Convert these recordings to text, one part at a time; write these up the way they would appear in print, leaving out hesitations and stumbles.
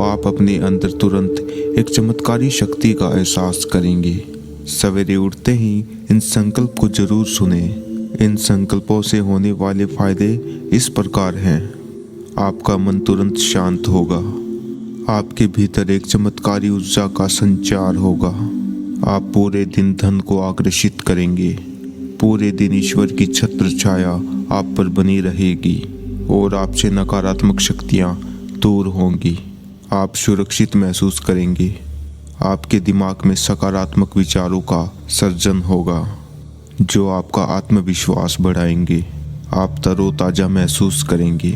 आप अपने अंदर तुरंत एक चमत्कारी शक्ति का एहसास करेंगे। सवेरे उठते ही इन संकल्प को जरूर सुने। इन संकल्पों से होने वाले फायदे इस प्रकार हैं। आपका मन तुरंत शांत होगा। आपके भीतर एक चमत्कारी ऊर्जा का संचार होगा। आप पूरे दिन धन को आकर्षित करेंगे। पूरे दिन ईश्वर की छत्र छाया आप पर बनी रहेगी और आपसे नकारात्मक शक्तियाँ दूर होंगी। आप सुरक्षित महसूस करेंगे। आपके दिमाग में सकारात्मक विचारों का सर्जन होगा जो आपका आत्मविश्वास बढ़ाएंगे। आप तरोताजा महसूस करेंगे।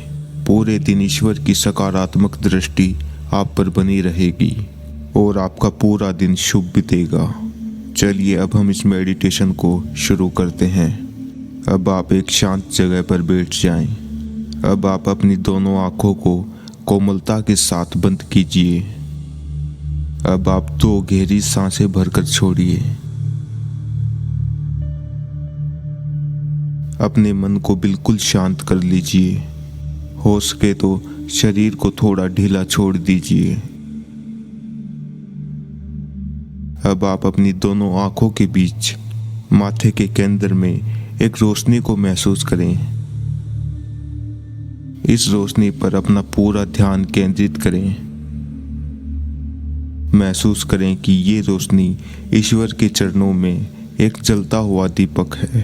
पूरे दिन ईश्वर की सकारात्मक दृष्टि आप पर बनी रहेगी और आपका पूरा दिन शुभ बीतेगा। चलिए अब हम इस मेडिटेशन को शुरू करते हैं। अब आप एक शांत जगह पर बैठ जाएं। अब आप अपनी दोनों आंखों को कोमलता के साथ बंद कीजिए। अब आप 2 गहरी सांसें भरकर छोड़िए। अपने मन को बिल्कुल शांत कर लीजिए। हो सके तो शरीर को थोड़ा ढीला छोड़ दीजिए। अब आप अपनी दोनों आंखों के बीच माथे के केंद्र में एक रोशनी को महसूस करें। इस रोशनी पर अपना पूरा ध्यान केंद्रित करें। महसूस करें कि ये रोशनी ईश्वर के चरणों में एक जलता हुआ दीपक है।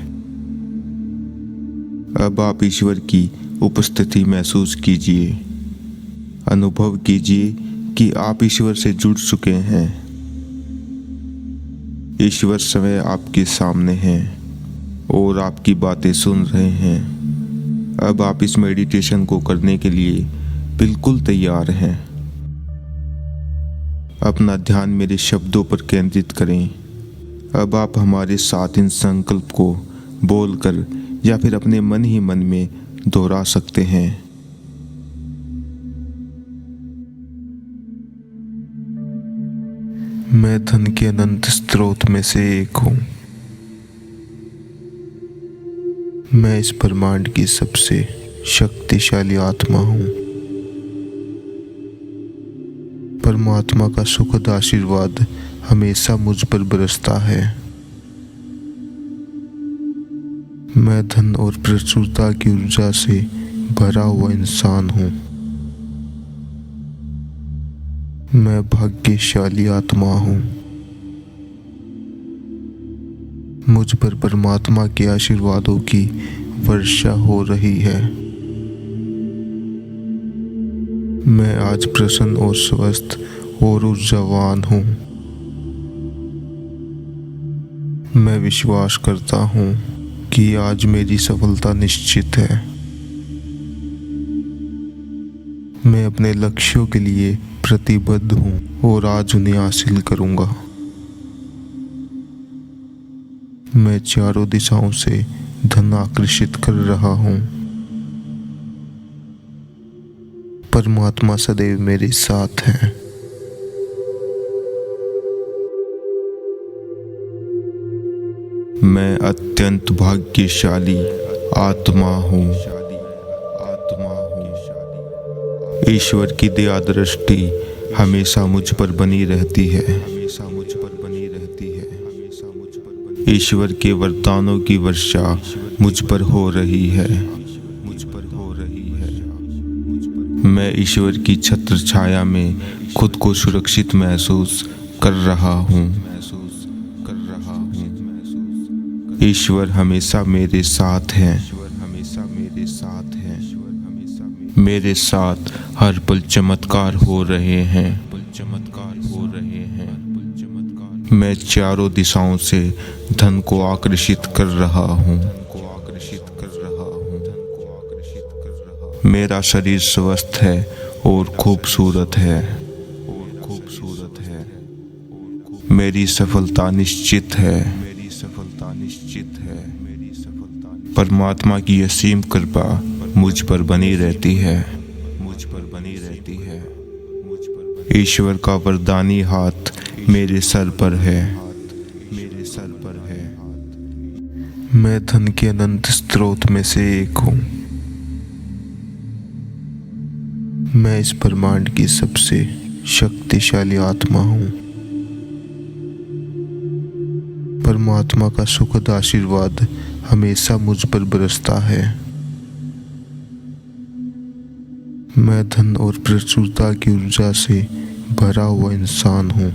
अब आप ईश्वर की उपस्थिति महसूस कीजिए। अनुभव कीजिए कि आप ईश्वर से जुड़ चुके हैं। ईश्वर स्वयं आपके सामने हैं और आपकी बातें सुन रहे हैं। अब आप इस मेडिटेशन को करने के लिए बिल्कुल तैयार हैं। अपना ध्यान मेरे शब्दों पर केंद्रित करें। अब आप हमारे साथ इन संकल्प को बोलकर या फिर अपने मन ही मन में दोहरा सकते हैं। मैं धन के अनंत स्रोत में से एक हूँ। मैं इस ब्रह्मांड की सबसे शक्तिशाली आत्मा हूँ। परमात्मा का सुखद आशीर्वाद हमेशा मुझ पर बरसता है। मैं धन और प्रचुरता की ऊर्जा से भरा हुआ इंसान हूँ। मैं भाग्यशाली आत्मा हूँ। मुझ पर परमात्मा के आशीर्वादों की वर्षा हो रही है। मैं आज प्रसन्न और स्वस्थ और ऊर्जावान हूँ। मैं विश्वास करता हूँ कि आज मेरी सफलता निश्चित है। मैं अपने लक्ष्यों के लिए प्रतिबद्ध हूँ और आज उन्हें हासिल करूँगा। मैं चारों दिशाओं से धन आकर्षित कर रहा हूँ। परमात्मा सदैव मेरे साथ है। मैं अत्यंत भाग्यशाली आत्मा हूँ। ईश्वर की दया दृष्टि हमेशा मुझ पर बनी रहती है। ईश्वर के वरदानों की वर्षा मुझ पर हो रही है। मैं ईश्वर की छत्र छाया में खुद को सुरक्षित महसूस कर रहा हूँ। ईश्वर हमेशा मेरे साथ है। मेरे साथ हर पल चमत्कार हो रहे हैं। मैं चारों दिशाओं से धन को आकर्षित कर रहा हूँ। मेरा शरीर स्वस्थ है और खूबसूरत है। मेरी सफलता निश्चित है। परमात्मा की असीम कृपा मुझ पर बनी रहती है। ईश्वर का वरदानी हाथ मेरे सर पर है। मैं धन के अनंत स्रोत में से एक हूँ। मैं इस ब्रह्मांड की सबसे शक्तिशाली आत्मा हूँ। परमात्मा का सुखद आशीर्वाद हमेशा मुझ पर बरसता है। मैं धन और प्रचुरता की ऊर्जा से भरा हुआ इंसान हूँ।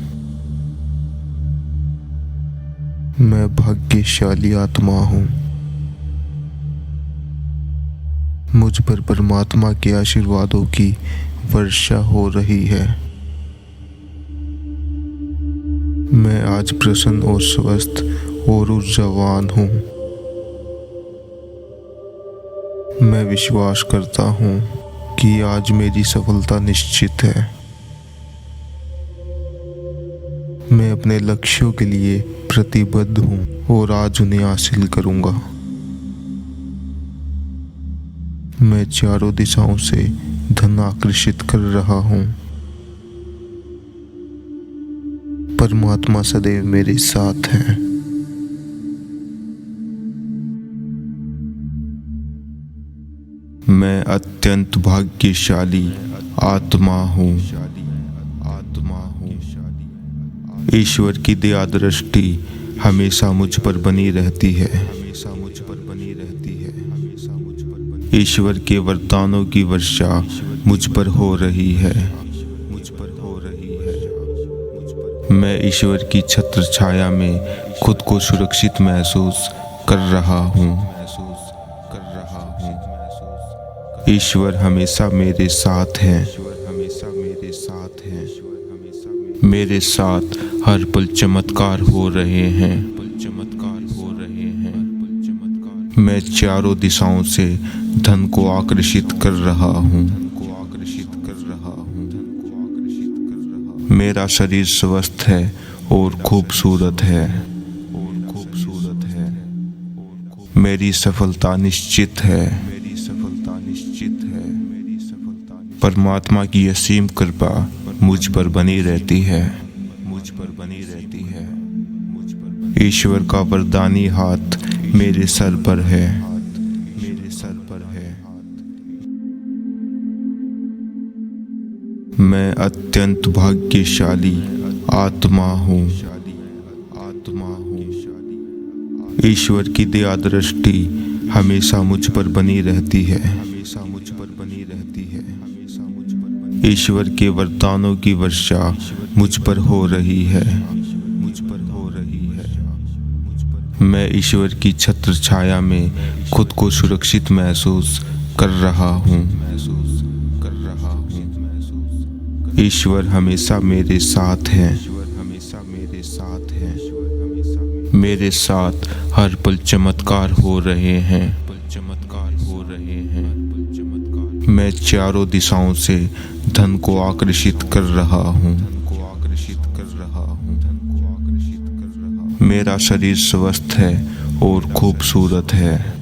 मैं भाग्यशाली आत्मा हूँ। मुझ पर परमात्मा के आशीर्वादों की वर्षा हो रही है। मैं आज प्रसन्न और स्वस्थ और ऊर्जावान हूँ। मैं विश्वास करता हूँ कि आज मेरी सफलता निश्चित है। मैं अपने लक्ष्यों के लिए प्रतिबद्ध हूँ और आज उन्हें हासिल करूँगा। मैं चारों दिशाओं से धन आकर्षित कर रहा हूँ। परमात्मा सदैव मेरे साथ है। मैं अत्यंत भाग्यशाली आत्मा हूँ। ईश्वर की दया दृष्टि हमेशा मुझ पर बनी रहती है। ईश्वर के वरदानों की वर्षा मुझ पर हो रही है। मैं ईश्वर की छत्र छाया में खुद को सुरक्षित महसूस कर रहा हूँ। ईश्वर हमेशा मेरे साथ है। मेरे साथ हर पल चमत्कार हो रहे हैं। मैं चारों दिशाओं से धन को आकर्षित कर रहा हूँ। मेरा शरीर स्वस्थ है और खूबसूरत है। मेरी सफलता निश्चित है। परमात्मा की असीम कृपा मुझ पर बनी रहती है। ईश्वर का वरदानी हाथ मेरे सर पर है। मैं अत्यंत भाग्यशाली आत्मा हूँ। ईश्वर की दया दृष्टि हमेशा मुझ पर बनी रहती है। ईश्वर के वरदानों की वर्षा मुझ पर हो रही है। मैं ईश्वर की छत्र छाया में खुद को सुरक्षित महसूस कर रहा हूँ। ईश्वर हमेशा मेरे साथ है। मेरे साथ हर पल चमत्कार हो रहे हैं। मैं चारों दिशाओं से धन को आकर्षित कर रहा हूँ। मेरा शरीर स्वस्थ है और खूबसूरत है।